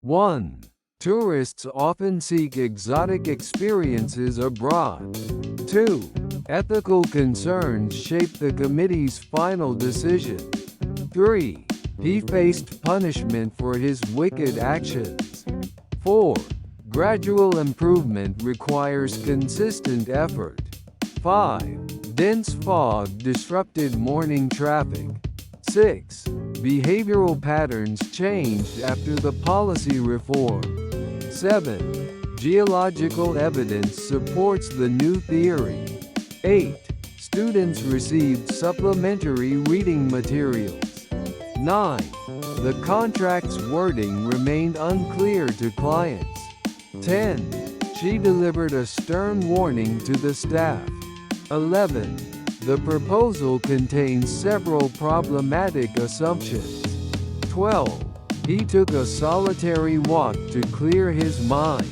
1. Tourists often seek exotic experiences abroad. 2. Ethical concerns shape the committee's final decision. 3. He faced punishment for his wicked actions. 4. Gradual improvement requires consistent effort. 5. Dense fog disrupted morning traffic. 6. Behavioral patterns changed after the policy reform. 7. Geological evidence supports the new theory. 8. Students received supplementary reading materials. 9. The contract's wording remained unclear to clients. 10. She delivered a stern warning to the staff. 11. The proposal contains several problematic assumptions. 12. He took a solitary walk to clear his mind.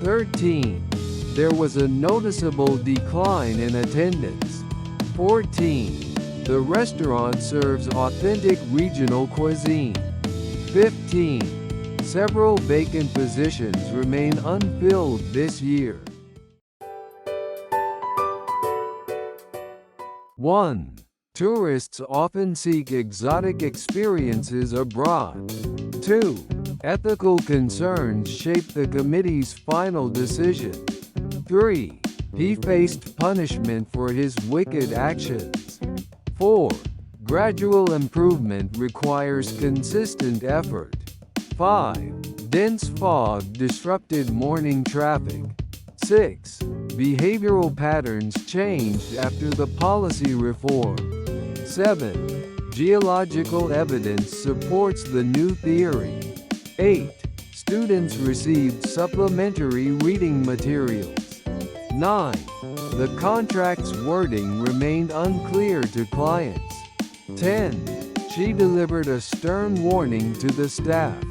13. There was a noticeable decline in attendance. 14. The restaurant serves authentic regional cuisine. 15. Several vacant positions remain unfilled this year. 1. Tourists often seek exotic experiences abroad. 2. Ethical concerns shape the committee's final decision. 3. He faced punishment for his wicked actions. 4. Gradual improvement requires consistent effort. 5. Dense fog disrupted morning traffic. 6. Behavioral patterns changed after the policy reform. 7. Geological evidence supports the new theory. 8. Students received supplementary reading materials. 9. The contract's wording remained unclear to clients. 10. She delivered a stern warning to the staff.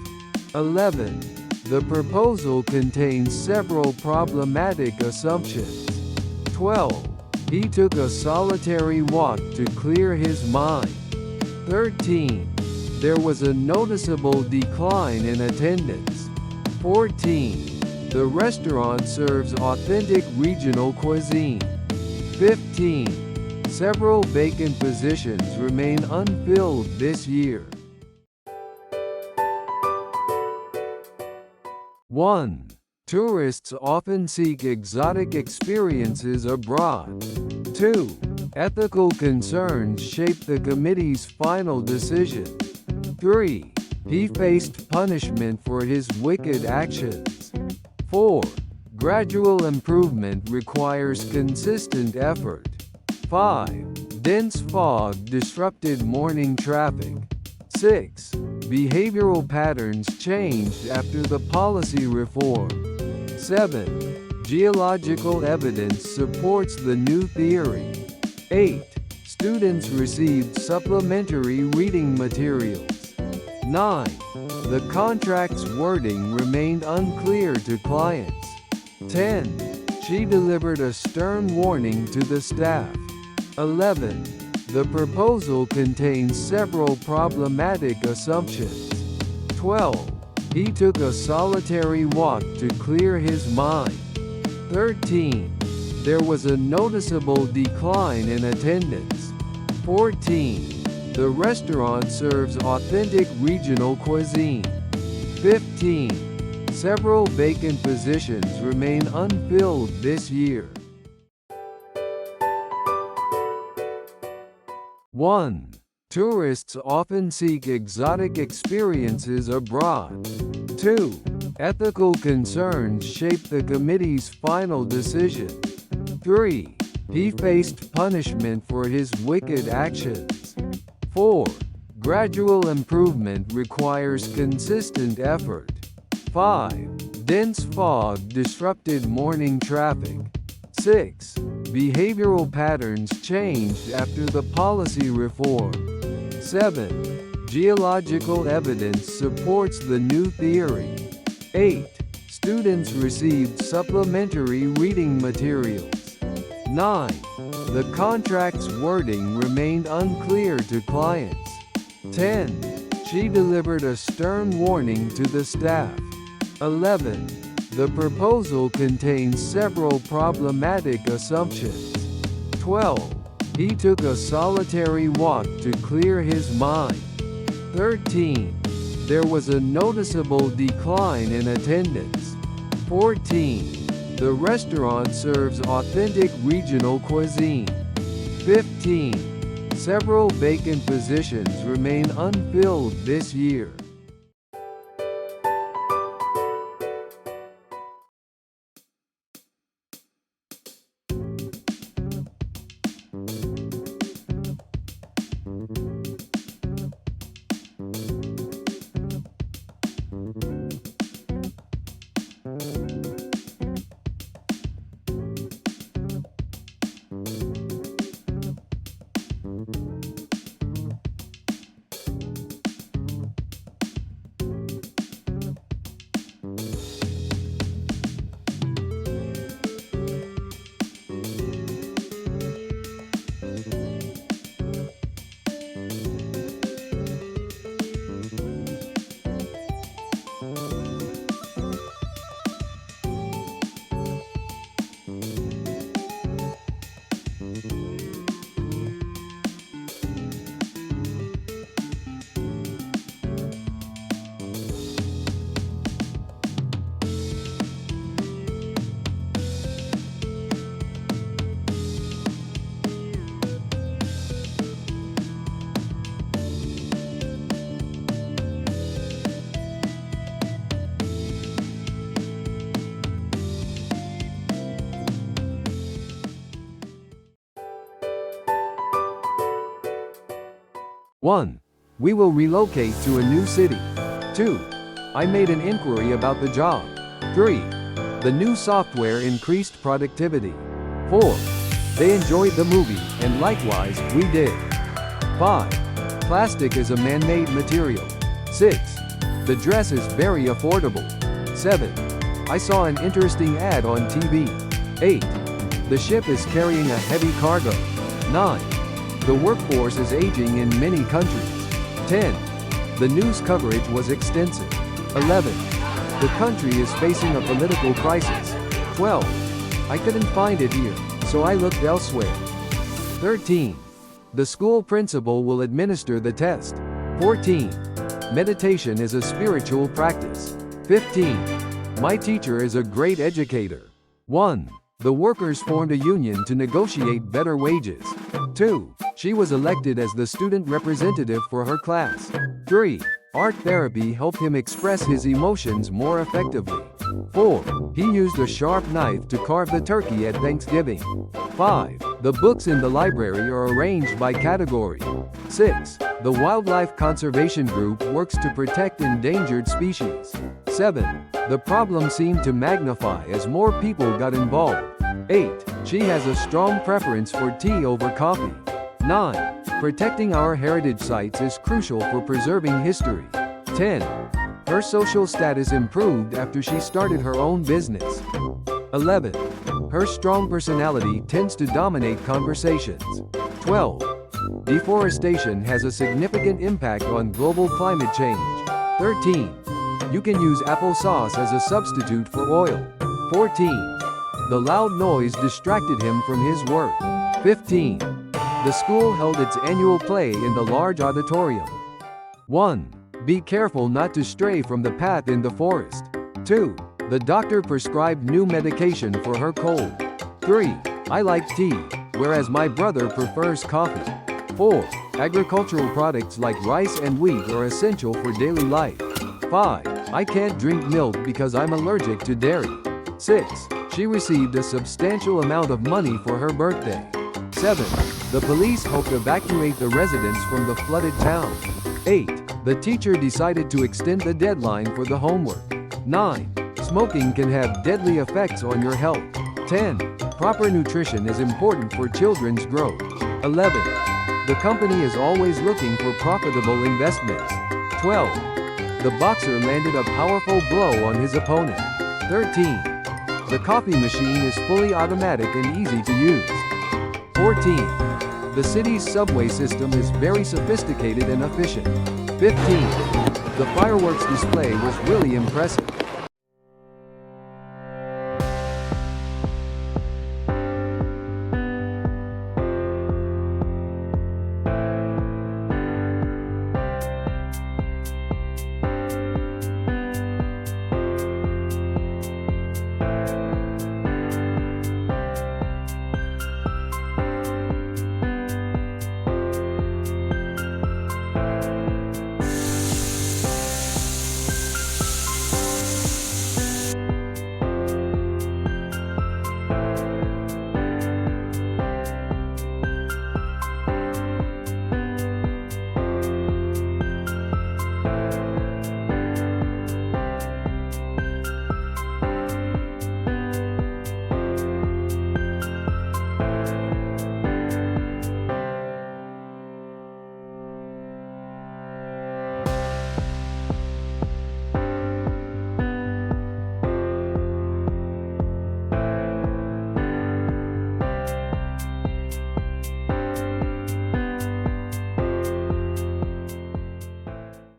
11. The proposal contains several problematic assumptions. 12. He took a solitary walk to clear his mind. 13. There was a noticeable decline in attendance. 14. The restaurant serves authentic regional cuisine. 15. Several vacant positions remain unfilled this year. 1. Tourists often seek exotic experiences abroad. 2. Ethical concerns shape the committee's final decision. 3. He faced punishment for his wicked actions. 4. Gradual improvement requires consistent effort. 5. Dense fog disrupted morning traffic. 6. Behavioral patterns changed after the policy reform. 7. Geological evidence supports the new theory. 8. Students received supplementary reading materials. 9. The contract's wording remained unclear to clients. 10. She delivered a stern warning to the staff. 11. The proposal contains several problematic assumptions. 12. He took a solitary walk to clear his mind. 13. There was a noticeable decline in attendance. 14. The restaurant serves authentic regional cuisine. 15. Several vacant positions remain unfilled this year. 1. Tourists often seek exotic experiences abroad. 2. Ethical concerns shape the committee's final decision. 3. He faced punishment for his wicked actions. 4. Gradual improvement requires consistent effort. 5. Dense fog disrupted morning traffic. 6. Behavioral patterns changed after the policy reform. 7. Geological evidence supports the new theory. 8. Students received supplementary reading materials. 9. The contract's wording remained unclear to clients. 10. She delivered a stern warning to the staff. 11. The proposal contains several problematic assumptions. 12. He took a solitary walk to clear his mind. 13. There was a noticeable decline in attendance. 14. The restaurant serves authentic regional cuisine. 15. Several vacant positions remain unfilled this year. One. We will relocate to a new city. 2. I made an inquiry about the job. 3. The new software increased productivity. 4. They enjoyed the movie, and likewise, we did. 5. Plastic is a man-made material. 6. The dress is very affordable. 7. I saw an interesting ad on TV. 8. The ship is carrying a heavy cargo. 9. The workforce is aging in many countries. 10. The news coverage was extensive. 11. The country is facing a political crisis. 12. I couldn't find it here, so I looked elsewhere. 13. The school principal will administer the test. 14. Meditation is a spiritual practice. 15. My teacher is a great educator. 1. The workers formed a union to negotiate better wages. 2. She was elected as the student representative for her class. 3. Art therapy helped him express his emotions more effectively. 4. He used a sharp knife to carve the turkey at Thanksgiving. 5. The books in the library are arranged by category. 6. The Wildlife Conservation Group works to protect endangered species. 7. The problem seemed to magnify as more people got involved. 8. She has a strong preference for tea over coffee. 9. Protecting our heritage sites is crucial for preserving history. 10. Her social status improved after she started her own business. 11. Her strong personality tends to dominate conversations. 12. Deforestation has a significant impact on global climate change. 13. You can use applesauce as a substitute for oil. 14. The loud noise distracted him from his work. 15. The school held its annual play in the large auditorium. 1. Be careful not to stray from the path in the forest. 2. The doctor prescribed new medication for her cold. 3. I like tea, whereas my brother prefers coffee. 4. Agricultural products like rice and wheat are essential for daily life. 5. I can't drink milk because I'm allergic to dairy. 6. She received a substantial amount of money for her birthday. 7. The police hope to evacuate the residents from the flooded town. 8. The teacher decided to extend the deadline for the homework. 9. Smoking can have deadly effects on your health. 10. Proper nutrition is important for children's growth. 11. The company is always looking for profitable investments. 12. The boxer landed a powerful blow on his opponent. 13. The coffee machine is fully automatic and easy to use. 14. The city's subway system is very sophisticated and efficient. 15. The fireworks display was really impressive.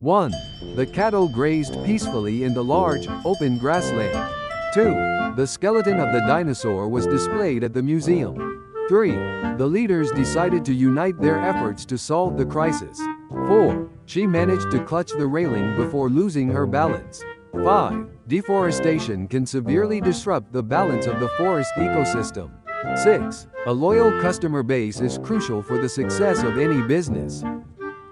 1. The cattle grazed peacefully in the large, open grassland. 2. The skeleton of the dinosaur was displayed at the museum. 3. The leaders decided to unite their efforts to solve the crisis. 4. She managed to clutch the railing before losing her balance. 5. Deforestation can severely disrupt the balance of the forest ecosystem. 6. A loyal customer base is crucial for the success of any business.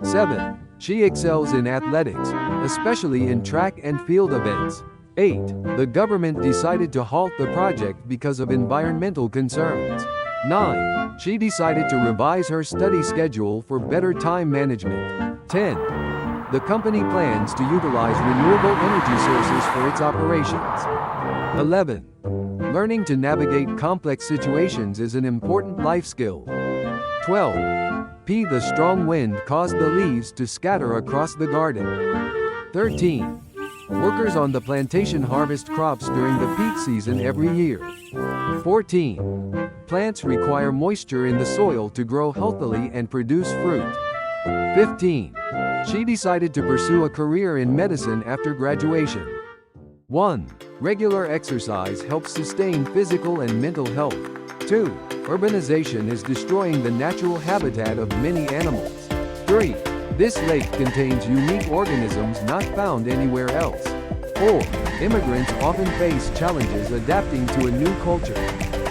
7. She excels in athletics, especially in track and field events. 8. The government decided to halt the project because of environmental concerns. 9. She decided to revise her study schedule for better time management. 10. The company plans to utilize renewable energy sources for its operations. 11. Learning to navigate complex situations is an important life skill. 12. P. The strong wind caused the leaves to scatter across the garden. 13. Workers on the plantation harvest crops during the peak season every year. 14. Plants require moisture in the soil to grow healthily and produce fruit. 15. She decided to pursue a career in medicine after graduation. 1. Regular exercise helps sustain physical and mental health. 2. Urbanization is destroying the natural habitat of many animals. 3. This lake contains unique organisms not found anywhere else. 4. Immigrants often face challenges adapting to a new culture.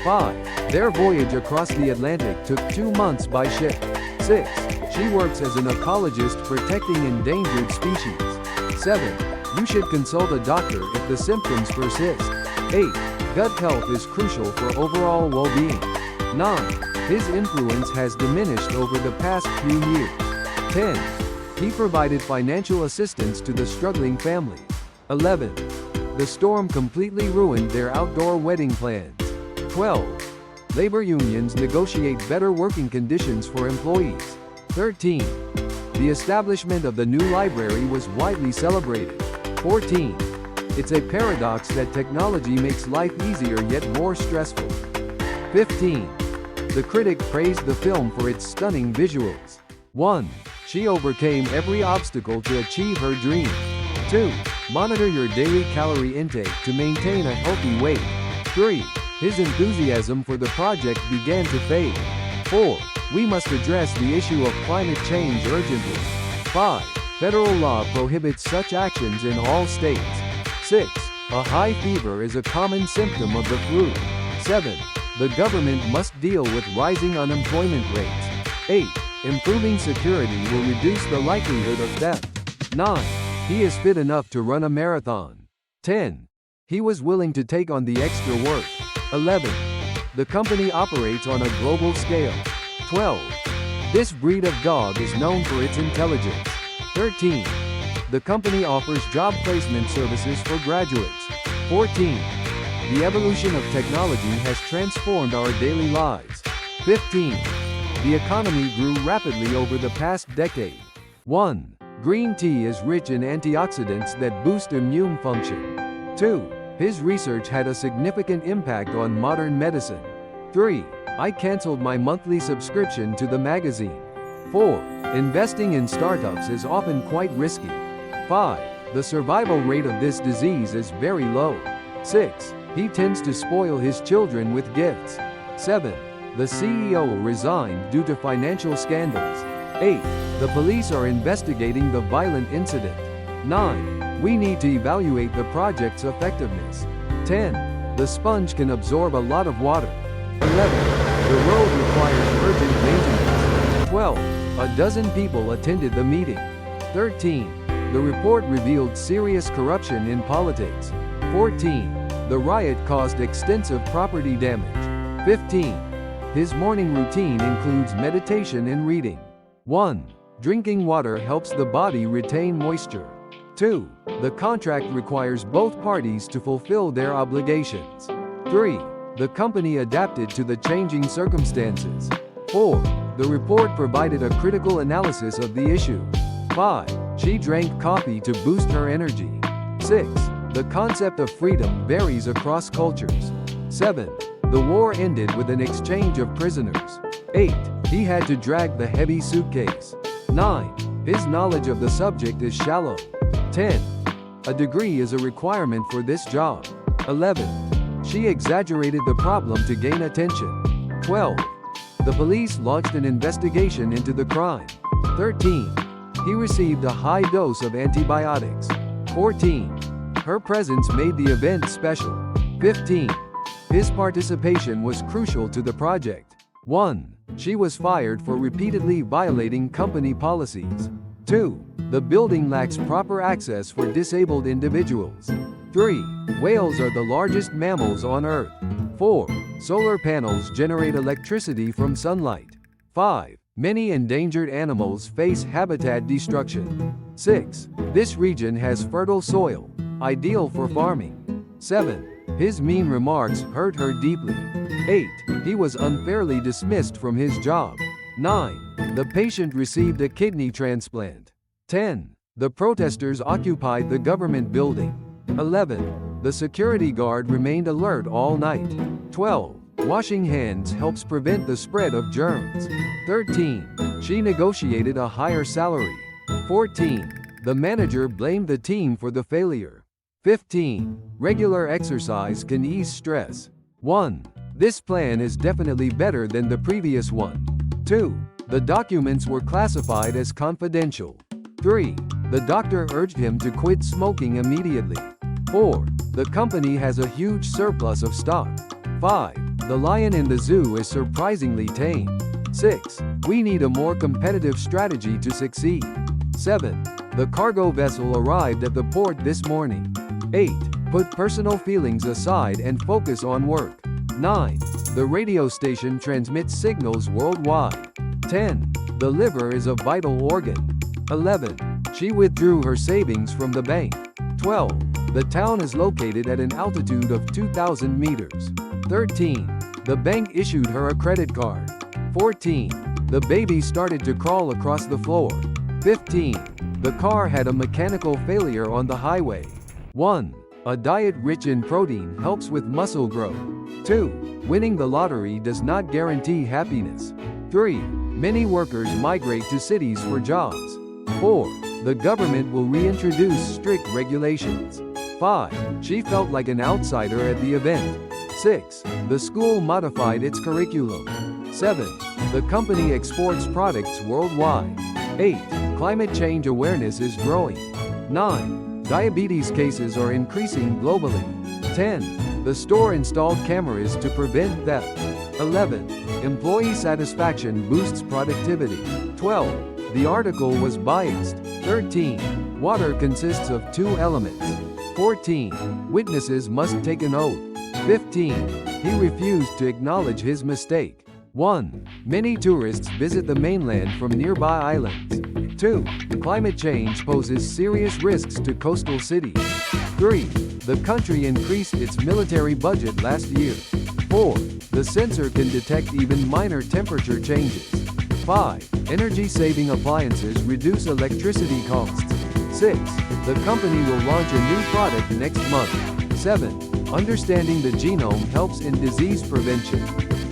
5. Their voyage across the Atlantic took 2 months by ship. 6. She works as an ecologist protecting endangered species. 7. You should consult a doctor if the symptoms persist. 8. Gut health is crucial for overall well-being. 9. His influence has diminished over the past few years. 10. He provided financial assistance to the struggling family. 11. The storm completely ruined their outdoor wedding plans. 12. Labor unions negotiate better working conditions for employees. 13. The establishment of the new library was widely celebrated. 14. It's a paradox that technology makes life easier yet more stressful. 15. The critic praised the film for its stunning visuals. 1. She overcame every obstacle to achieve her dream. 2. Monitor your daily calorie intake to maintain a healthy weight. 3. His enthusiasm for the project began to fade. 4. We must address the issue of climate change urgently. 5. Federal law prohibits such actions in all states. 6. A high fever is a common symptom of the flu. 7. The government must deal with rising unemployment rates. 8. Improving security will reduce the likelihood of theft. 9. He is fit enough to run a marathon. 10. He was willing to take on the extra work. 11. The company operates on a global scale. 12. This breed of dog is known for its intelligence. 13. The company offers job placement services for graduates. 14. The evolution of technology has transformed our daily lives. 15. The economy grew rapidly over the past decade. 1. Green tea is rich in antioxidants that boost immune function. 2. His research had a significant impact on modern medicine. 3. I canceled my monthly subscription to the magazine. 4. Investing in startups is often quite risky. 5. The survival rate of this disease is very low. 6. He tends to spoil his children with gifts. 7. The CEO resigned due to financial scandals. 8. The police are investigating the violent incident. 9. We need to evaluate the project's effectiveness. 10. The sponge can absorb a lot of water. 11. The road requires urgent maintenance. 12. A dozen people attended the meeting. 13. The report revealed serious corruption in politics. 14. The riot caused extensive property damage. 15. His morning routine includes meditation and reading. 1. Drinking water helps the body retain moisture. 2. The contract requires both parties to fulfill their obligations. 3. The company adapted to the changing circumstances. 4. The report provided a critical analysis of the issue. 5. She drank coffee to boost her energy. 6. The concept of freedom varies across cultures. 7. The war ended with an exchange of prisoners. 8. He had to drag the heavy suitcase. 9. His knowledge of the subject is shallow. 10. A degree is a requirement for this job. 11. She exaggerated the problem to gain attention. 12. The police launched an investigation into the crime. 13. He received a high dose of antibiotics. 14. Her presence made the event special. 15. His participation was crucial to the project. 1. She was fired for repeatedly violating company policies. 2. The building lacks proper access for disabled individuals. 3. Whales are the largest mammals on Earth. 4. Solar panels generate electricity from sunlight. 5. Many endangered animals face habitat destruction. 6. This region has fertile soil, ideal for farming. 7. His mean remarks hurt her deeply. 8. He was unfairly dismissed from his job. 9. The patient received a kidney transplant. 10. The protesters occupied the government building. 11. The security guard remained alert all night. 12. Washing hands helps prevent the spread of germs. 13. She negotiated a higher salary. 14. The manager blamed the team for the failure. 15. Regular exercise can ease stress. 1. This plan is definitely better than the previous one. 2. The documents were classified as confidential. 3. The doctor urged him to quit smoking immediately. 4. The company has a huge surplus of stock. 5. The lion in the zoo is surprisingly tame. 6. We need a more competitive strategy to succeed. 7. The cargo vessel arrived at the port this morning. 8. Put personal feelings aside and focus on work. 9. The radio station transmits signals worldwide. 10. The liver is a vital organ. 11. She withdrew her savings from the bank. 12. The town is located at an altitude of 2,000 meters. 13. The bank issued her a credit card. 14. The baby started to crawl across the floor. 15. The car had a mechanical failure on the highway. 1. A diet rich in protein helps with muscle growth. 2. Winning the lottery does not guarantee happiness. 3. Many workers migrate to cities for jobs. 4. The government will reintroduce strict regulations. 5. She felt like an outsider at the event. 6. The school modified its curriculum. 7. The company exports products worldwide. 8. Climate change awareness is growing. 9. Diabetes cases are increasing globally. 10. The store installed cameras to prevent theft. 11. Employee satisfaction boosts productivity. 12. The article was biased. 13. Water consists of 2 elements. 14. Witnesses must take an oath. 15. He refused to acknowledge his mistake. 1. Many tourists visit the mainland from nearby islands. 2. Climate change poses serious risks to coastal cities. 3. The country increased its military budget last year. 4. The sensor can detect even minor temperature changes. 5. Energy-saving appliances reduce electricity costs. 6. The company will launch a new product next month. 7. Understanding the genome helps in disease prevention.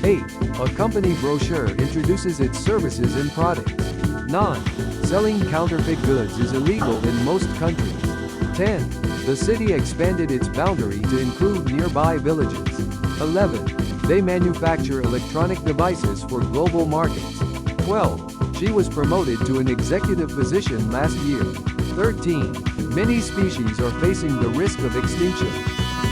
8. A company brochure introduces its services and products. 9. Selling counterfeit goods is illegal in most countries. 10. The city expanded its boundary to include nearby villages. 11. They manufacture electronic devices for global markets. 12. She was promoted to an executive position last year. 13. Many species are facing the risk of extinction.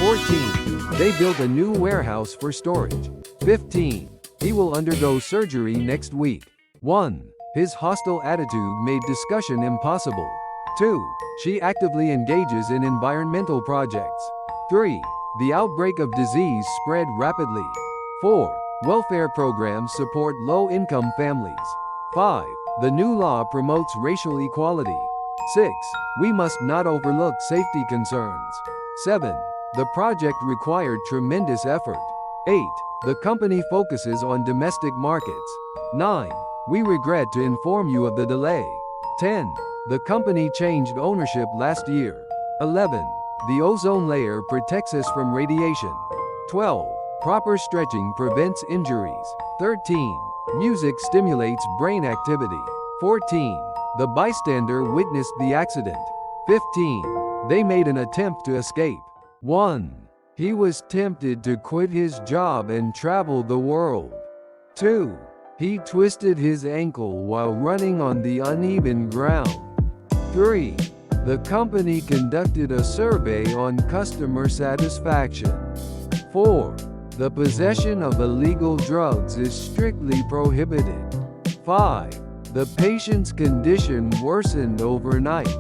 14. They built a new warehouse for storage. 15. He will undergo surgery next week. 1. His hostile attitude made discussion impossible. 2. She actively engages in environmental projects. 3. The outbreak of disease spread rapidly. 4. Welfare programs support low-income families. 5. The new law promotes racial equality. 6. We must not overlook safety concerns. 7. The project required tremendous effort. 8. The company focuses on domestic markets. 9. We regret to inform you of the delay. 10. The company changed ownership last year. 11. The ozone layer protects us from radiation. 12. Proper stretching prevents injuries. 13. Music stimulates brain activity. 14. The bystander witnessed the accident. 15. They made an attempt to escape. 1. He was tempted to quit his job and travel the world. 2. He twisted his ankle while running on the uneven ground. 3. The company conducted a survey on customer satisfaction. 4. The possession of illegal drugs is strictly prohibited. 5. The patient's condition worsened overnight.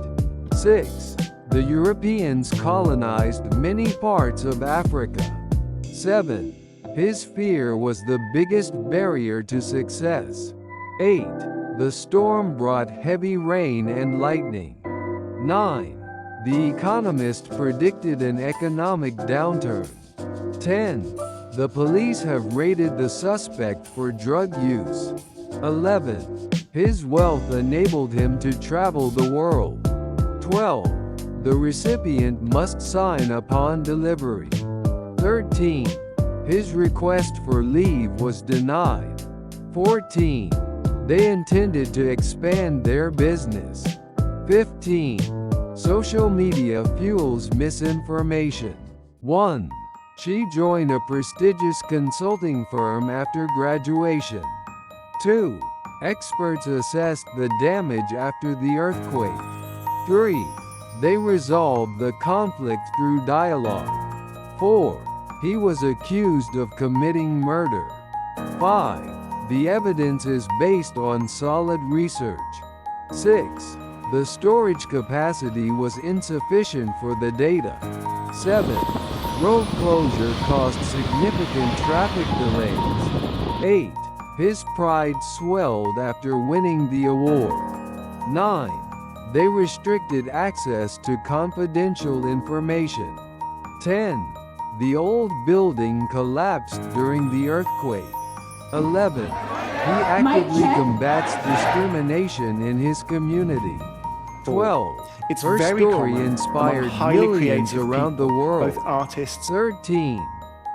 6. The Europeans colonized many parts of Africa. 7. His fear was the biggest barrier to success. 8. The storm brought heavy rain and lightning. 9. The economist predicted an economic downturn. 10. The police have raided the suspect for drug use. 11. His wealth enabled him to travel the world. 12. The recipient must sign upon delivery. 13. His request for leave was denied. 14. They intended to expand their business. 15. Social media fuels misinformation. 1. She joined a prestigious consulting firm after graduation. 2. Experts assessed the damage after the earthquake. 3. They resolved the conflict through dialogue. 4. He was accused of committing murder. 5. The evidence is based on solid research. 6. The storage capacity was insufficient for the data. 7. Road closure caused significant traffic delays. 8. His pride swelled after winning the award. 9. They restricted access to confidential information. 10. The old building collapsed during the earthquake. 11. He actively combats discrimination in his community. 12. It's Her very story common inspired among highly millions creative around the people, world. both artists. 13.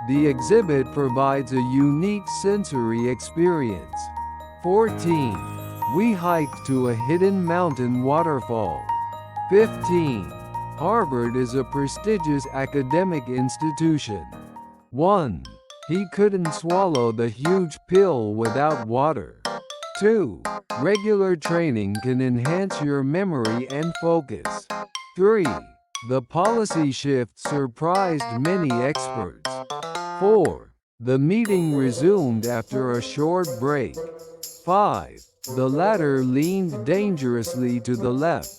The exhibit provides a unique sensory experience. 14. We hiked to a hidden mountain waterfall. 15. Harvard is a prestigious academic institution. 1. He couldn't swallow the huge pill without water. 2. Regular training can enhance your memory and focus. 3. The policy shift surprised many experts. 4. The meeting resumed after a short break. 5. The ladder leaned dangerously to the left.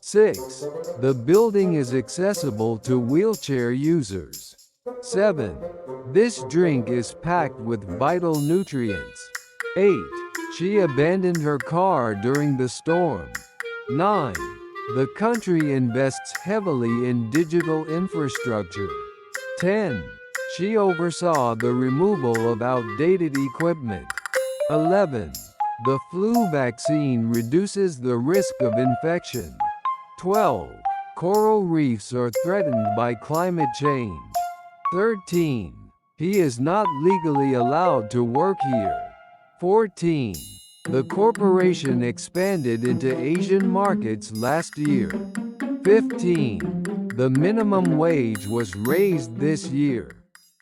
6. The building is accessible to wheelchair users. 7. This drink is packed with vital nutrients. 8. She abandoned her car during the storm. 9. The country invests heavily in digital infrastructure. 10. She oversaw the removal of outdated equipment. 11. The flu vaccine reduces the risk of infection. 12. Coral reefs are threatened by climate change. 13. He is not legally allowed to work here. 14. The corporation expanded into Asian markets last year. 15. The minimum wage was raised this year.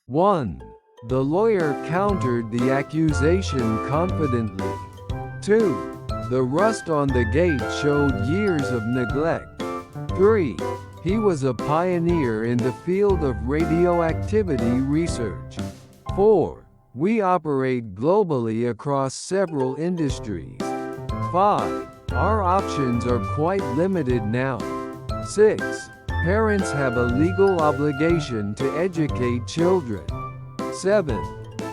1. The lawyer countered the accusation confidently. 2. The rust on the gate showed years of neglect. 3. He was a pioneer in the field of radioactivity research. 4. We operate globally across several industries. 5. Our options are quite limited now. 6. Parents have a legal obligation to educate children. 7.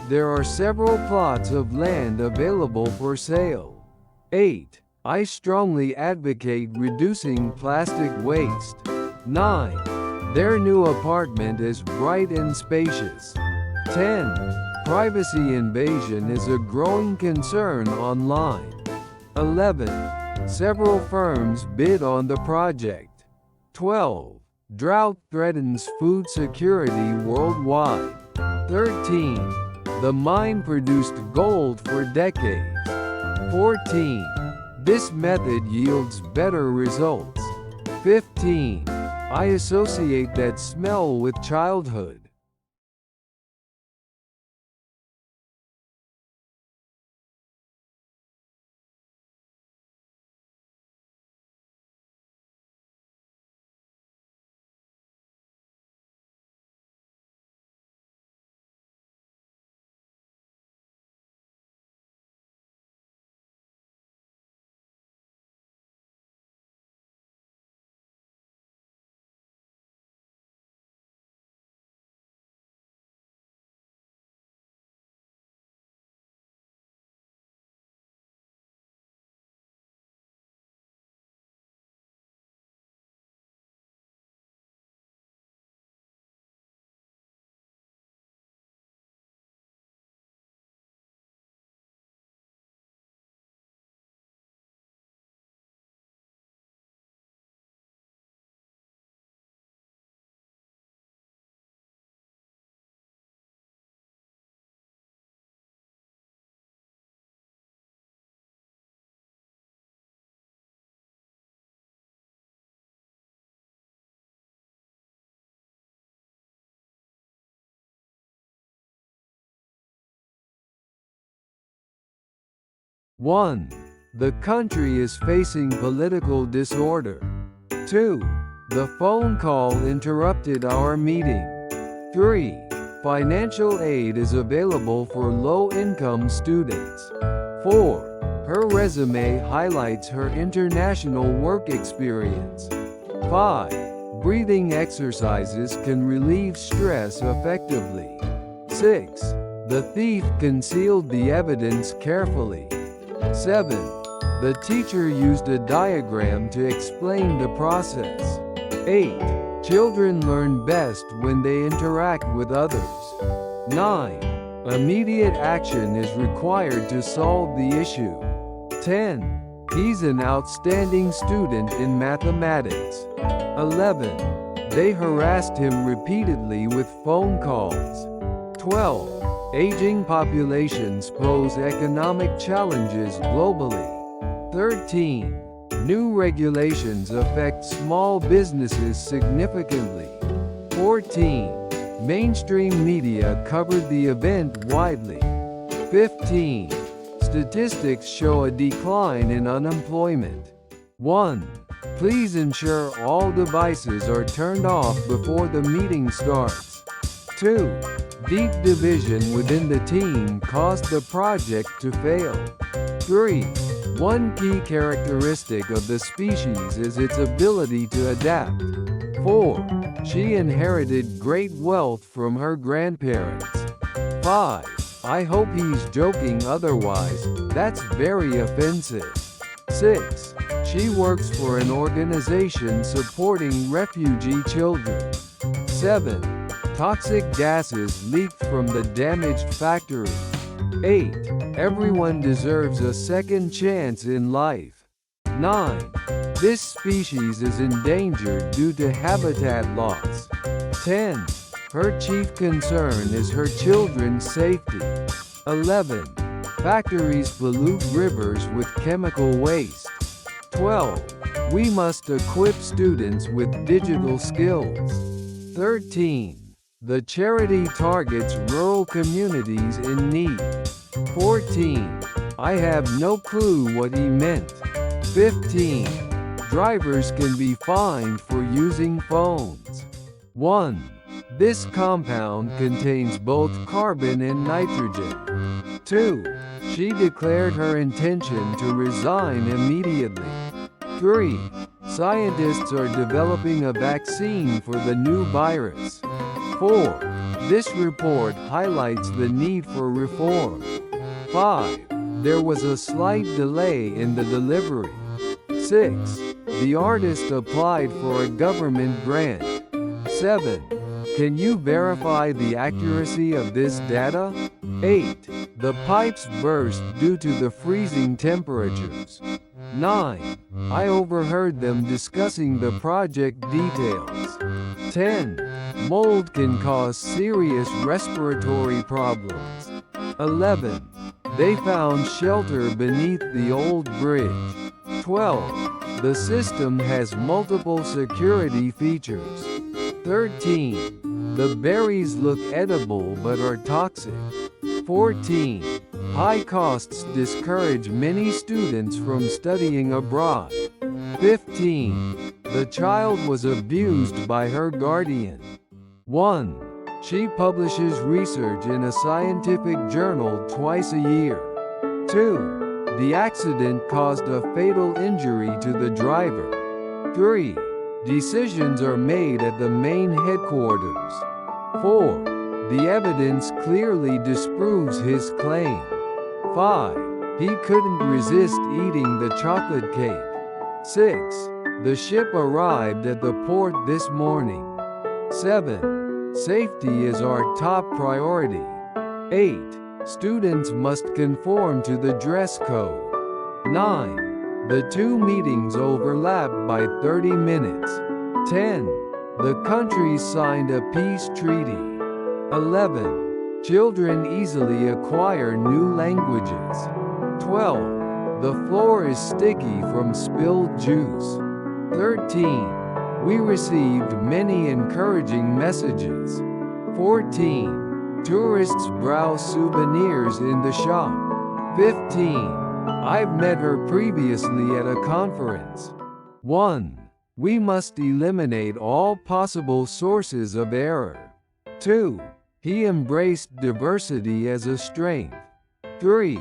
There are several plots of land available for sale. 8. I strongly advocate reducing plastic waste. 9. Their new apartment is bright and spacious. 10. Privacy invasion is a growing concern online. 11. Several firms bid on the project. 12. Drought threatens food security worldwide. 13. The mine produced gold for decades. 14. This method yields better results. 15. I associate that smell with childhood. One. The country is facing political disorder. 2. The phone call interrupted our meeting. 3. Financial aid is available for low-income students. 4. Her resume highlights her international work experience. 5. Breathing exercises can relieve stress effectively. 6. The thief concealed the evidence carefully. 7. The teacher used a diagram to explain the process. 8. Children learn best when they interact with others. 9. Immediate action is required to solve the issue. 10. He's an outstanding student in mathematics. 11. They harassed him repeatedly with phone calls. 12. Aging populations pose economic challenges globally. 13. New regulations affect small businesses significantly. 14. Mainstream media covered the event widely. 15. Statistics show a decline in unemployment. 1. Please ensure all devices are turned off before the meeting starts. 2. Deep division within the team caused the project to fail. 3. One key characteristic of the species is its ability to adapt. 4. She inherited great wealth from her grandparents. 5. I hope he's joking, otherwise, that's very offensive. 6. She works for an organization supporting refugee children. 7. Toxic gases leaked from the damaged factory. 8. Everyone deserves a second chance in life. 9. This species is endangered due to habitat loss. 10. Her chief concern is her children's safety. 11. Factories pollute rivers with chemical waste. 12. We must equip students with digital skills. 13. The charity targets rural communities in need. 14. I have no clue what he meant. 15. Drivers can be fined for using phones. 1. This compound contains both carbon and nitrogen. 2. She declared her intention to resign immediately. 3. Scientists are developing a vaccine for the new virus. 4. This report highlights the need for reform. 5. There was a slight delay in the delivery. 6. The artist applied for a government grant. 7. Can you verify the accuracy of this data? 8. The pipes burst due to the freezing temperatures. 9. I overheard them discussing the project details. 10. Mold can cause serious respiratory problems. 11. They found shelter beneath the old bridge. 12. The system has multiple security features. 13. The berries look edible but are toxic. 14. High costs discourage many students from studying abroad. 15. The child was abused by her guardian. 1. She publishes research in a scientific journal twice a year. 2. The accident caused a fatal injury to the driver. 3. Decisions are made at the main headquarters. 4. The evidence clearly disproves his claim. 5. He couldn't resist eating the chocolate cake. 6. The ship arrived at the port this morning. 7. Safety is our top priority. 8. Students must conform to the dress code. 9. The two meetings overlapped by 30 minutes. 10. The countries signed a peace treaty. 11. Children easily acquire new languages. 12. The floor is sticky from spilled juice. 13. We received many encouraging messages. 14. Tourists browse souvenirs in the shop. 15. I've met her previously at a conference. 1. We must eliminate all possible sources of error. 2. He embraced diversity as a strength. 3.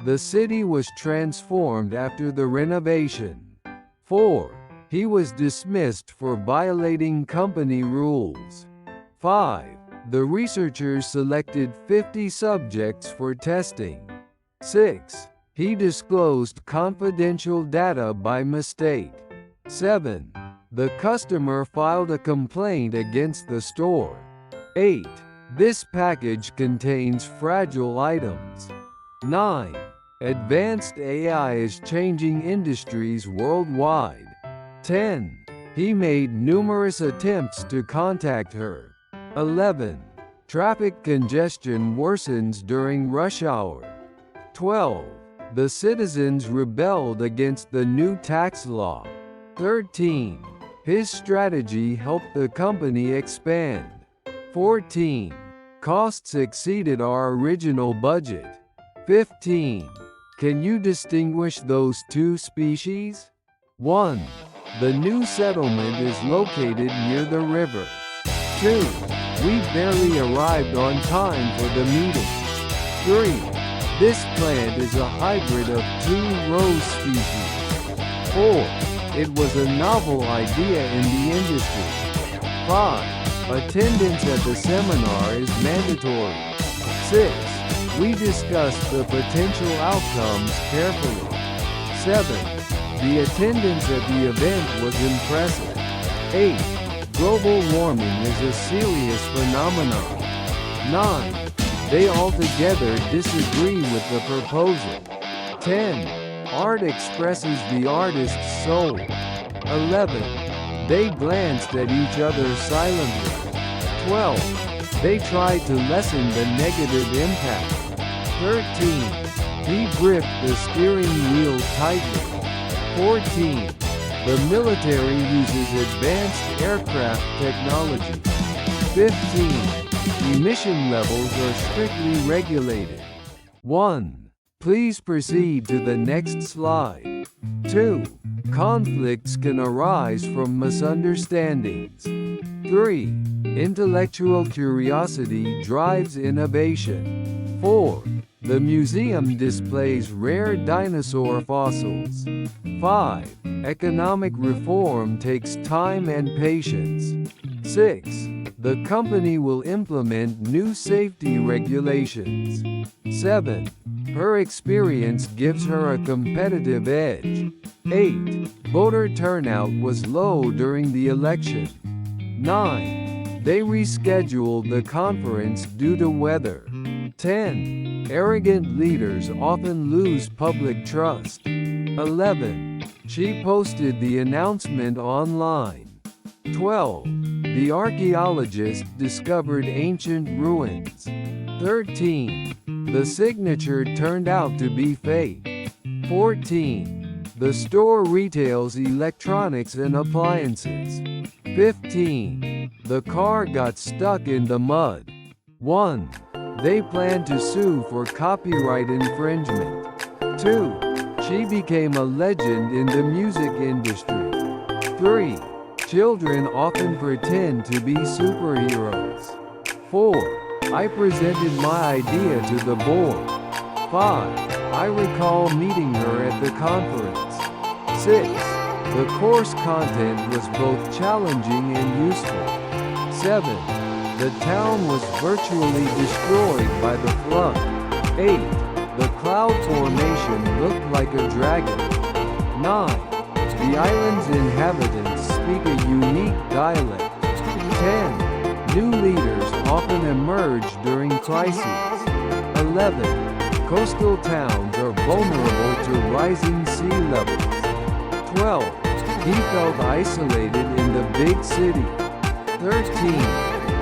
The city was transformed after the renovation. 4. He was dismissed for violating company rules. 5. The researchers selected 50 subjects for testing. 6. He disclosed confidential data by mistake. 7. The customer filed a complaint against the store. 8. This package contains fragile items. 9. Advanced AI is changing industries worldwide. 10. He made numerous attempts to contact her. 11. Traffic congestion worsens during rush hour. 12. The citizens rebelled against the new tax law. 13. His strategy helped the company expand. 14. Costs exceeded our original budget. 15. Can you distinguish those two species? 1. The new settlement is located near the river. 2. We barely arrived on time for the meeting. 3. This plant is a hybrid of 2 rose species. 4. It was a novel idea in the industry. 5. Attendance at the seminar is mandatory. 6. We discussed the potential outcomes carefully. 7. The attendance at the event was impressive. 8. Global warming is a serious phenomenon. 9. They altogether disagree with the proposal. 10. Art expresses the artist's soul. 11. They glanced at each other silently. 12. They tried to lessen the negative impact. 13. He gripped the steering wheel tightly. 14. The military uses advanced aircraft technology. 15. Emission levels are strictly regulated. 1. Please proceed to the next slide. 2. Conflicts can arise from misunderstandings. 3. Intellectual curiosity drives innovation. 4. The museum displays rare dinosaur fossils. 5. Economic reform takes time and patience. 6. The company will implement new safety regulations. 7. Her experience gives her a competitive edge. 8. Voter turnout was low during the election. 9. They rescheduled the conference due to weather. 10. Arrogant leaders often lose public trust. 11. She posted the announcement online. 12. The archaeologist discovered ancient ruins. 13. The signature turned out to be fake. 14. The store retails electronics and appliances. 15. The car got stuck in the mud. 1. They plan to sue for copyright infringement. 2. She became a legend in the music industry. 3. Children often pretend to be superheroes. 4. I presented my idea to the board. 5. I recall meeting her at the conference. 6. The course content was both challenging and useful. 7. The town was virtually destroyed by the flood. 8. The cloud formation looked like a dragon. 9. The island's inhabitants speak a unique dialect. 10. New leaders often emerge during crises. 11. Coastal towns are vulnerable to rising sea levels. 12. He felt isolated in the big city. 13.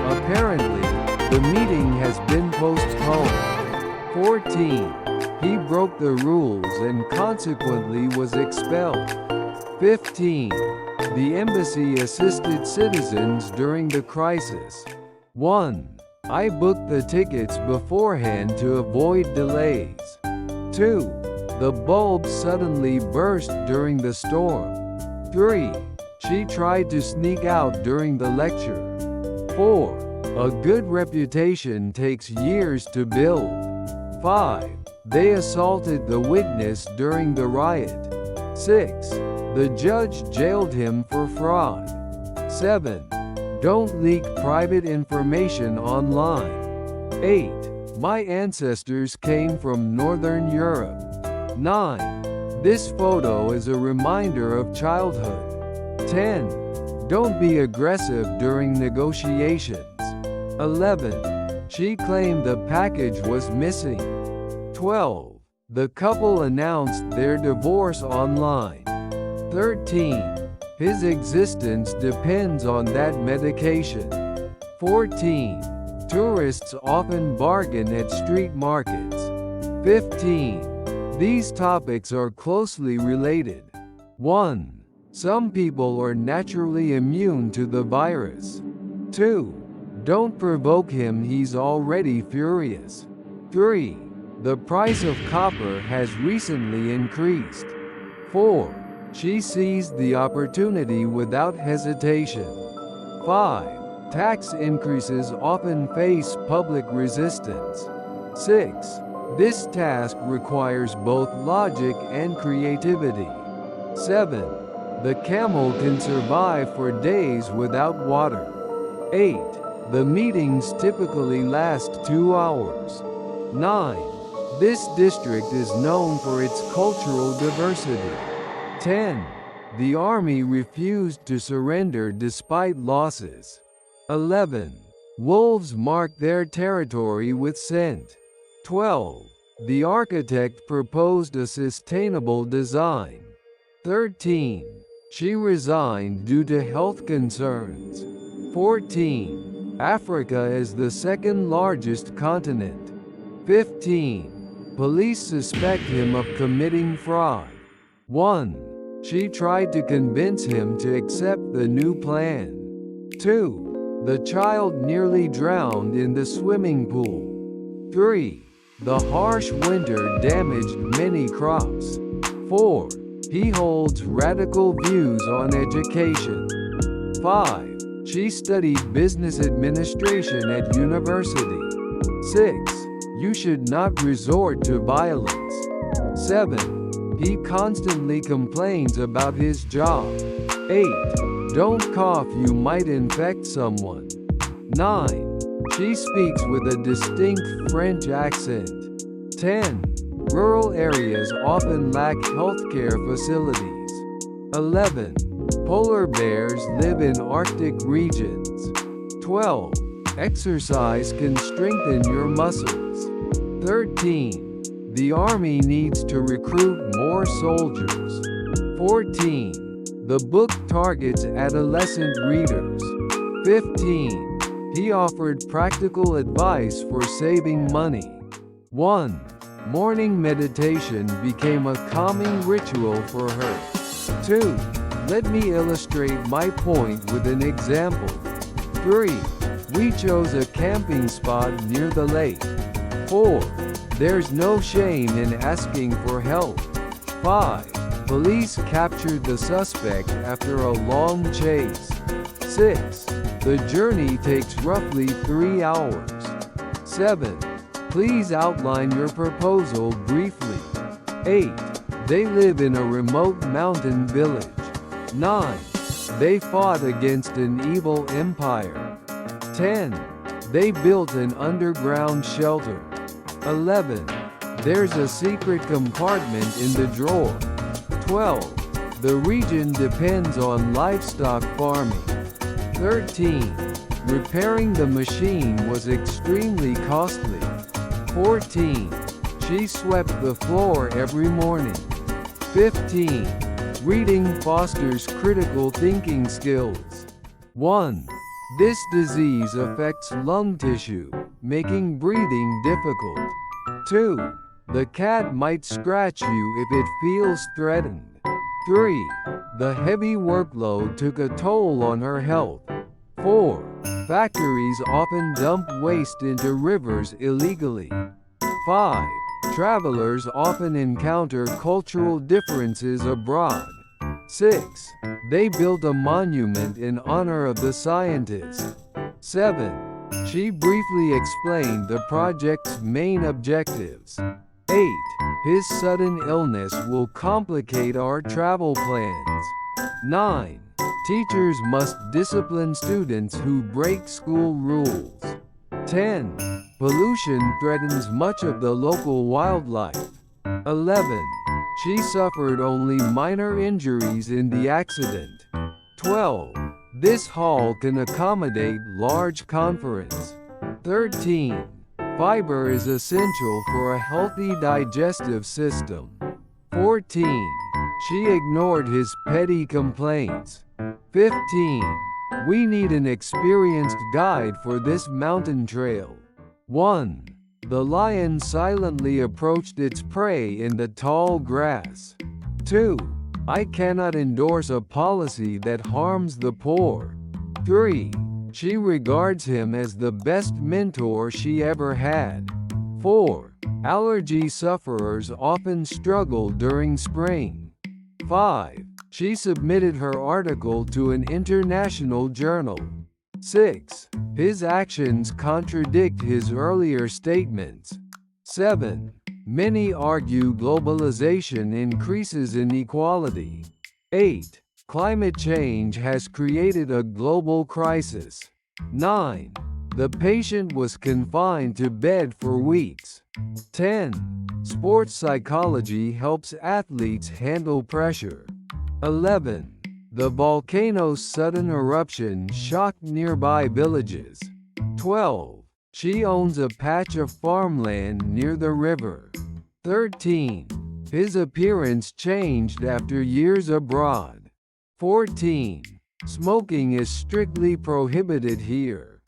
Apparently, the meeting has been postponed. 14. He broke the rules and consequently was expelled. 15. The embassy assisted citizens during the crisis. 1. I booked the tickets beforehand to avoid delays. 2. The bulb suddenly burst during the storm. 3. She tried to sneak out during the lecture. 4. A good reputation takes years to build. 5. They assaulted the witness during the riot. 6. The judge jailed him for fraud. 7. Don't leak private information online. 8. My ancestors came from Northern Europe. 9. This photo is a reminder of childhood. 10. Don't be aggressive during negotiations. 11. She claimed the package was missing. 12. The couple announced their divorce online. 13. His existence depends on that medication. 14. Tourists often bargain at street markets. 15. These topics are closely related. 1. Some people are naturally immune to the virus. 2. Don't provoke him, he's already furious. 3. The price of copper has recently increased. 4. She seized the opportunity without hesitation. 5. Tax increases often face public resistance. 6. This task requires both logic and creativity. 7. The camel can survive for days without water. 8. The meetings typically last 2 hours. 9. This district is known for its cultural diversity. 10. The army refused to surrender despite losses. 11. Wolves mark their territory with scent. 12. The architect proposed a sustainable design. 13. She resigned due to health concerns. 14. Africa is the second largest continent. 15. Police suspect him of committing fraud. 1. She tried to convince him to accept the new plan. 2. The child nearly drowned in the swimming pool. 3. The harsh winter damaged many crops. 4. He holds radical views on education. 5. She studied business administration at university. 6. You should not resort to violence. 7. He constantly complains about his job. 8. Don't cough, you might infect someone. 9. She speaks with a distinct French accent. 10. Rural areas often lack healthcare facilities. 11. Polar bears live in Arctic regions. 12. Exercise can strengthen your muscles. 13. The army needs to recruit more soldiers. 14. The book targets adolescent readers. 15. He offered practical advice for saving money. 1. Morning meditation became a calming ritual for her. 2. Let me illustrate my point with an example. 3. We chose a camping spot near the lake. 4. There's no shame in asking for help. 5. Police captured the suspect after a long chase. 6. The journey takes roughly 3 hours. 7. Please outline your proposal briefly. 8. They live in a remote mountain village. 9. They fought against an evil empire. 10. They built an underground shelter. 11. There's a secret compartment in the drawer. 12. The region depends on livestock farming. 13. Repairing the machine was extremely costly. 14. She swept the floor every morning. 15. Reading fosters critical thinking skills. 1. This disease affects lung tissue, making breathing difficult. 2. The cat might scratch you if it feels threatened. 3. The heavy workload took a toll on her health. 4. Factories often dump waste into rivers illegally. 5. Travelers often encounter cultural differences abroad. 6. They built a monument in honor of the scientist. 7. She briefly explained the project's main objectives. 8. His sudden illness will complicate our travel plans. 9. Teachers must discipline students who break school rules. 10. Pollution threatens much of the local wildlife. 11. She suffered only minor injuries in the accident. 12. This hall can accommodate large conference. 13. Fiber is essential for a healthy digestive system. 14. She ignored his petty complaints. 15. We need an experienced guide for this mountain trail. 1. The lion silently approached its prey in the tall grass. 2. I cannot endorse a policy that harms the poor. 3. She regards him as the best mentor she ever had. 4. Allergy sufferers often struggle during spring. 5. She submitted her article to an international journal. 6. His actions contradict his earlier statements. 7. Many argue globalization increases inequality. 8. Climate change has created a global crisis. 9. The patient was confined to bed for weeks. 10. Sports psychology helps athletes handle pressure. 11. The volcano's sudden eruption shocked nearby villages. 12. She owns a patch of farmland near the river. 13. His appearance changed after years abroad. 14. Smoking is strictly prohibited here.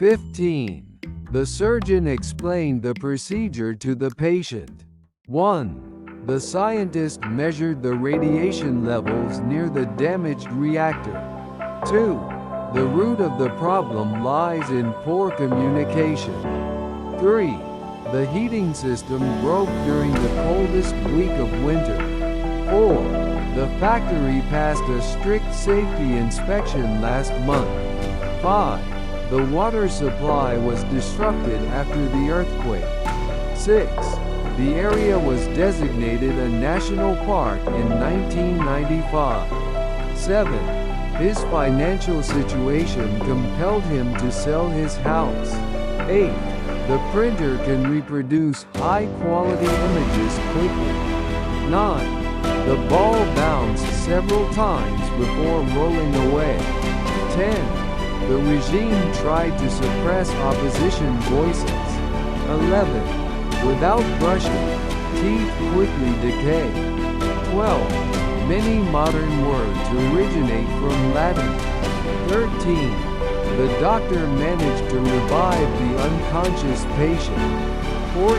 15. The surgeon explained the procedure to the patient. 1. The scientist measured the radiation levels near the damaged reactor. 2. The root of the problem lies in poor communication. 3. The heating system broke during the coldest week of winter. 4. The factory passed a strict safety inspection last month. 5. The water supply was disrupted after the earthquake. 6. The area was designated a national park in 1995. 7. His financial situation compelled him to sell his house. 8. The printer can reproduce high-quality images quickly. 9. The ball bounced several times before rolling away. 10. The regime tried to suppress opposition voices. 11. Without brushing, teeth quickly decay. 12. Many modern words originate from Latin. 13. The doctor managed to revive the unconscious patient. 14.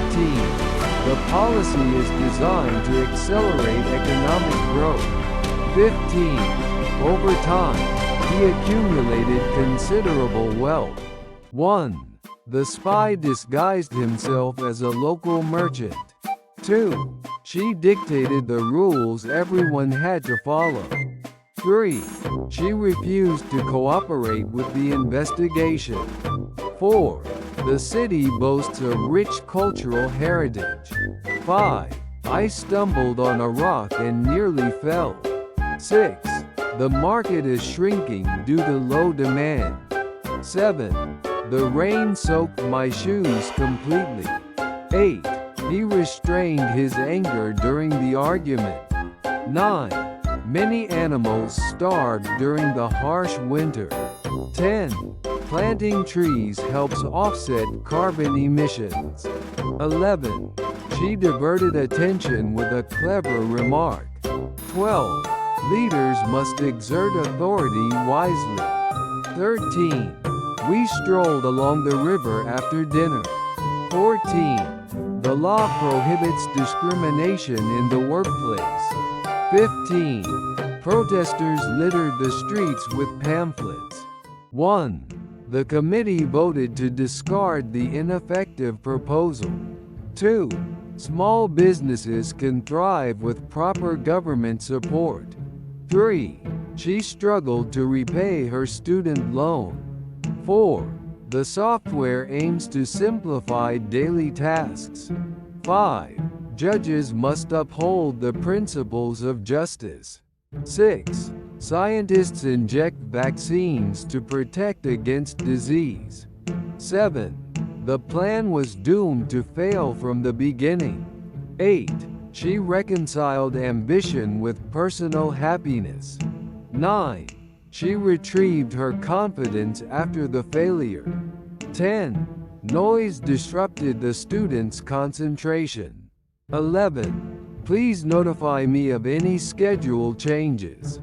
The policy is designed to accelerate economic growth. 15. Over time, he accumulated considerable wealth. 1. The spy disguised himself as a local merchant. 2. She dictated the rules everyone had to follow. 3. She refused to cooperate with the investigation. 4. The city boasts a rich cultural heritage. 5. I stumbled on a rock and nearly fell. 6. The market is shrinking due to low demand. 7. The rain soaked my shoes completely. 8. He restrained his anger during the argument. 9. Many animals starved during the harsh winter. 10. Planting trees helps offset carbon emissions. 11. She diverted attention with a clever remark. 12. Leaders must exert authority wisely. 13. We strolled along the river after dinner. 14. The law prohibits discrimination in the workplace. 15. Protesters littered the streets with pamphlets. 1. The committee voted to discard the ineffective proposal. 2. Small businesses can thrive with proper government support. 3. She struggled to repay her student loan. 4. The software aims to simplify daily tasks. 5. Judges must uphold the principles of justice. 6. Scientists inject vaccines to protect against disease. 7. The plan was doomed to fail from the beginning. 8. She reconciled ambition with personal happiness. 9. She retrieved her confidence after the failure. 10. Noise disrupted the students' concentration. 11. Please notify me of any schedule changes.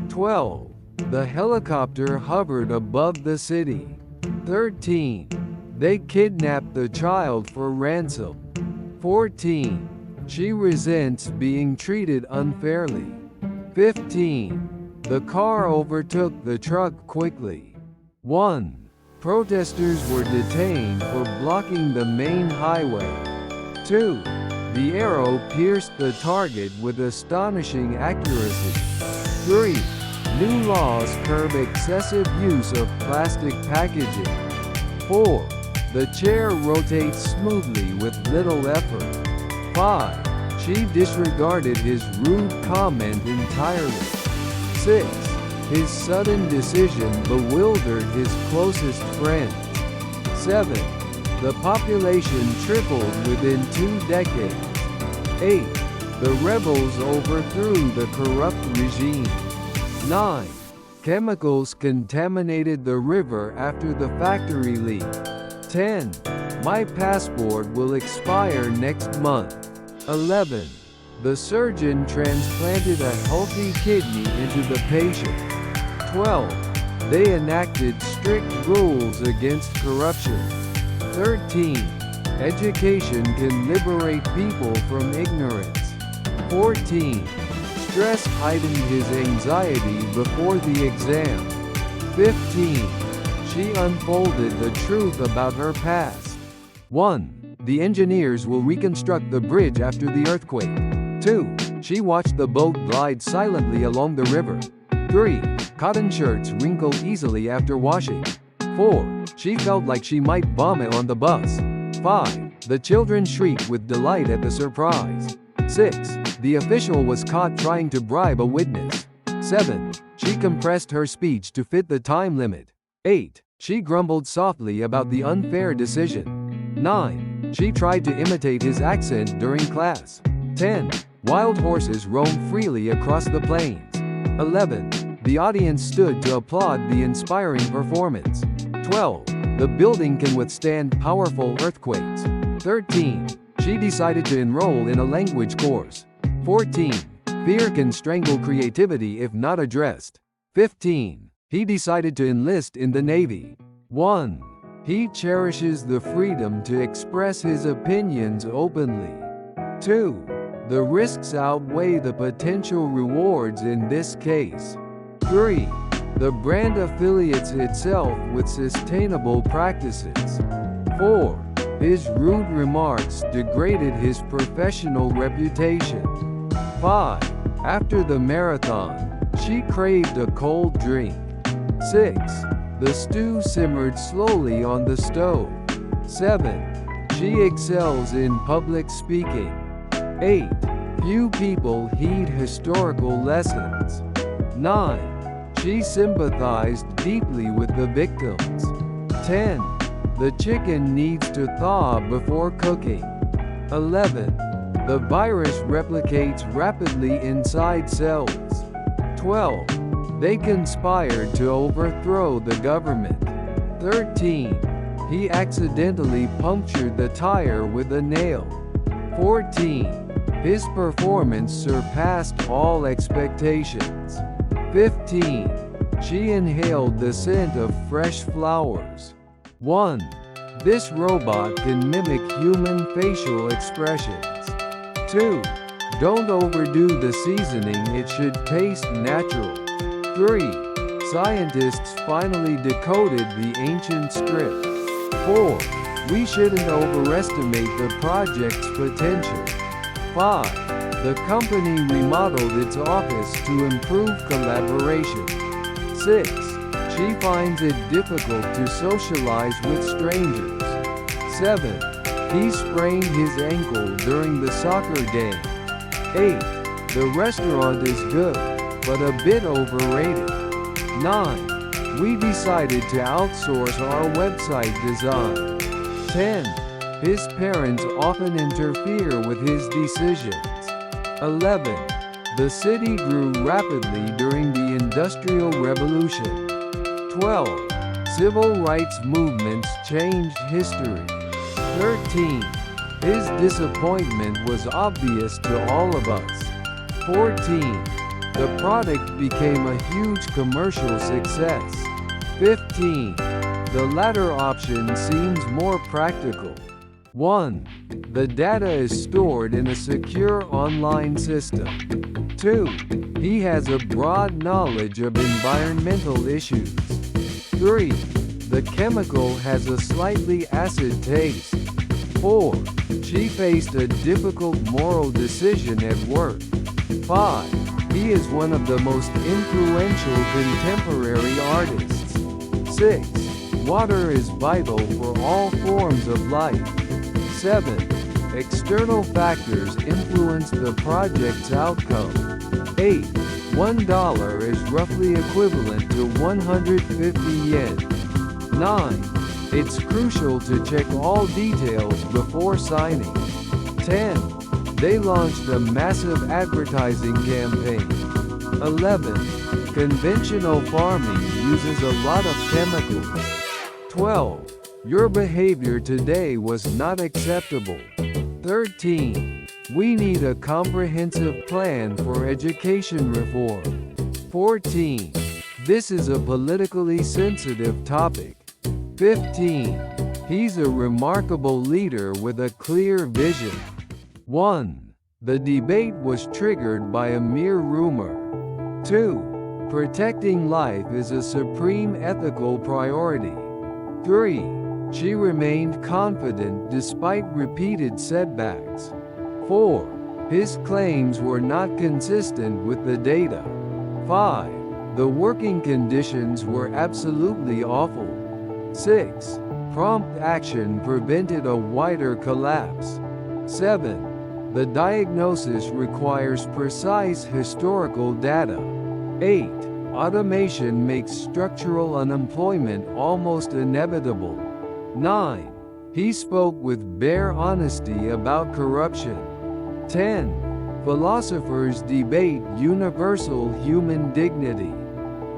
12. The helicopter hovered above the city. 13. They kidnapped the child for ransom. 14. She resents being treated unfairly. 15. The car overtook the truck quickly. 1. Protesters were detained for blocking the main highway. 2. The arrow pierced the target with astonishing accuracy. 3. New laws curb excessive use of plastic packaging. 4. The chair rotates smoothly with little effort. 5. She disregarded his rude comment entirely. 6. His sudden decision bewildered his closest friends. 7. The population tripled within 2 decades. 8. The rebels overthrew the corrupt regime. 9. Chemicals contaminated the river after the factory leak. 10. My passport will expire next month. 11. The surgeon transplanted a healthy kidney into the patient. 12. They enacted strict rules against corruption. 13. Education can liberate people from ignorance. 14. Stress heightened his anxiety before the exam. 15. She unfolded the truth about her past. 1. The engineers will reconstruct the bridge after the earthquake. 2. She watched the boat glide silently along the river. 3. Cotton shirts wrinkle easily after washing. 4. She felt like she might vomit on the bus. 5. The children shrieked with delight at the surprise. 6. The official was caught trying to bribe a witness. 7. She compressed her speech to fit the time limit. 8. She grumbled softly about the unfair decision. 9. She tried to imitate his accent during class. 10. Wild horses roamed freely across the plains. 11. The audience stood to applaud the inspiring performance. 12. The building can withstand powerful earthquakes. 13. She decided to enroll in a language course. 14. Fear can strangle creativity if not addressed. 15. He decided to enlist in the Navy. 1. He cherishes the freedom to express his opinions openly. 2. The risks outweigh the potential rewards in this case. 3. The brand affiliates itself with sustainable practices. 4. His rude remarks degraded his professional reputation. 5. After the marathon, she craved a cold drink. 6. The stew simmered slowly on the stove. 7. She excels in public speaking. 8. Few people heed historical lessons. 9. She sympathized deeply with the victims. 10. The chicken needs to thaw before cooking. 11. The virus replicates rapidly inside cells. 12. They conspired to overthrow the government. 13. He accidentally punctured the tire with a nail. 14. His performance surpassed all expectations. 15. She inhaled the scent of fresh flowers. 1. This robot can mimic human facial expressions. 2. Don't overdo the seasoning, it should taste natural. 3. Scientists finally decoded the ancient script. 4. We shouldn't overestimate the project's potential. 5. The company remodeled its office to improve collaboration. 6. She finds it difficult to socialize with strangers. 7. He sprained his ankle during the soccer game. 8. The restaurant is good, but a bit overrated. 9. We decided to outsource our website design. 10. His parents often interfere with his decisions. 11. The city grew rapidly during the Industrial Revolution. 12. Civil rights movements changed history. 13. His disappointment was obvious to all of us. 14. The product became a huge commercial success. 15. The latter option seems more practical. 1. The data is stored in a secure online system. 2. He has a broad knowledge of environmental issues. 3. The chemical has a slightly acid taste. 4. She faced a difficult moral decision at work. 5. He is one of the most influential contemporary artists. 6. Water is vital for all forms of life. 7. External factors influence the project's outcome. 8. $1 is roughly equivalent to 150 yen. 9. It's crucial to check all details before signing. 10. They launched a massive advertising campaign. 11. Conventional farming uses a lot of chemicals. 12. Your behavior today was not acceptable. 13. We need a comprehensive plan for education reform. 14. This is a politically sensitive topic. 15. He's a remarkable leader with a clear vision. 1. The debate was triggered by a mere rumor. 2. Protecting life is a supreme ethical priority. 3. She remained confident despite repeated setbacks. 4. His claims were not consistent with the data. 5. The working conditions were absolutely awful. 6. Prompt action prevented a wider collapse. 7. The diagnosis requires precise historical data. 8. Automation makes structural unemployment almost inevitable. 9. He spoke with bare honesty about corruption. 10. Philosophers debate universal human dignity.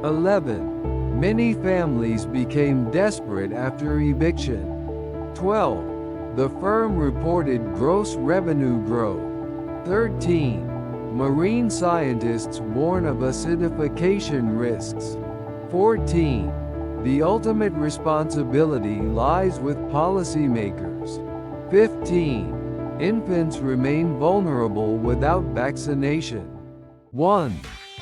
11. Many families became desperate after eviction. 12. The firm reported gross revenue growth. 13. Marine scientists warn of acidification risks. 14. The ultimate responsibility lies with policymakers. 15. Infants remain vulnerable without vaccination. 1.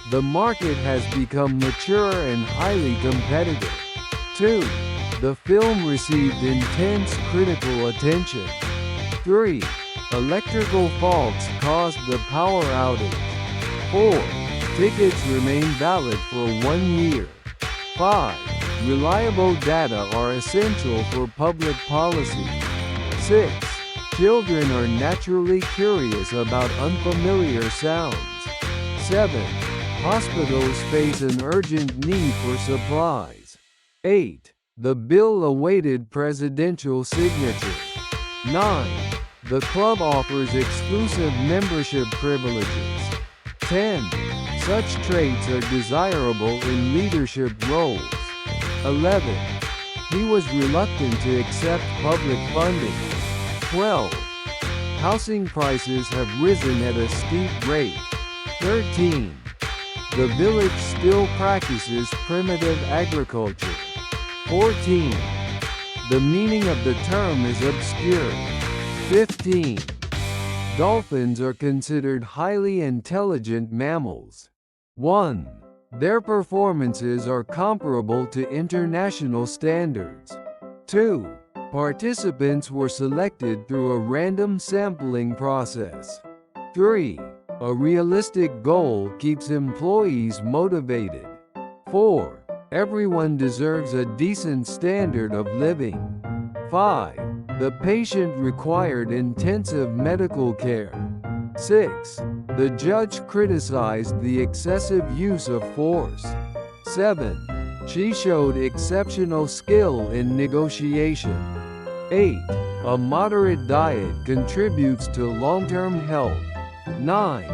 The market has become mature and highly competitive. 2. The film received intense critical attention. 3. Electrical faults caused the power outage. 4. Tickets remain valid for 1 year. 5. Reliable data are essential for public policy. 6. Children are naturally curious about unfamiliar sounds. 7. Hospitals face an urgent need for supplies. 8. The bill awaited presidential signature. 9. The club offers exclusive membership privileges. 10. Such traits are desirable in leadership roles. 11. He was reluctant to accept public funding. 12. Housing prices have risen at a steep rate. 13. The village still practices primitive agriculture. 14. The meaning of the term is obscure. 15. Dolphins are considered highly intelligent mammals. 1. Their performances are comparable to international standards. 2. Participants were selected through a random sampling process. 3. A realistic goal keeps employees motivated. 4. Everyone deserves a decent standard of living. 5. The patient required intensive medical care. 6. The judge criticized the excessive use of force. 7. She showed exceptional skill in negotiation. 8. A moderate diet contributes to long-term health. 9.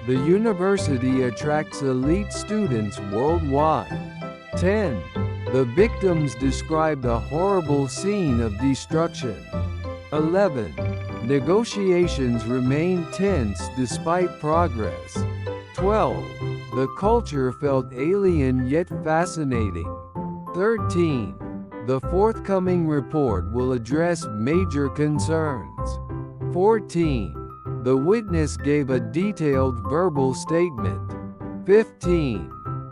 The university attracts elite students worldwide. 10. The victims described a horrible scene of destruction. 11. Negotiations remained tense despite progress. 12. The culture felt alien yet fascinating. 13. The forthcoming report will address major concerns. 14. The witness gave a detailed verbal statement. 15.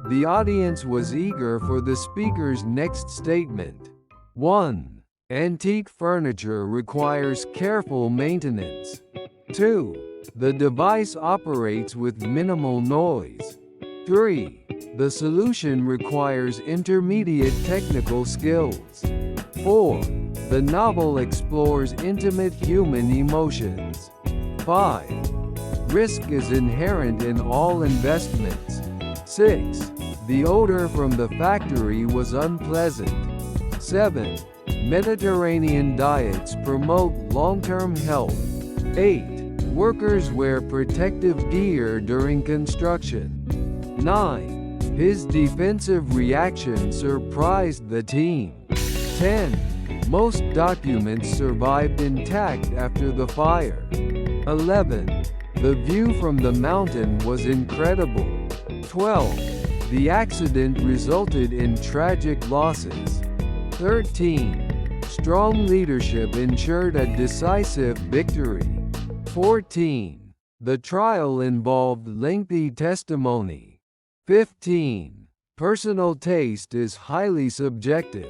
The audience was eager for the speaker's next statement. 1. Antique furniture requires careful maintenance. 2. The device operates with minimal noise. 3. The solution requires intermediate technical skills. 4. The novel explores intimate human emotions. 5. Risk is inherent in all investments. 6. The odor from the factory was unpleasant. 7. Mediterranean diets promote long-term health. 8. Workers wear protective gear during construction. 9. His defensive reaction surprised the team. 10. Most documents survived intact after the fire. 11. The view from the mountain was incredible. 12. The accident resulted in tragic losses. 13. Strong leadership ensured a decisive victory. 14. The trial involved lengthy testimony. 15. Personal taste is highly subjective.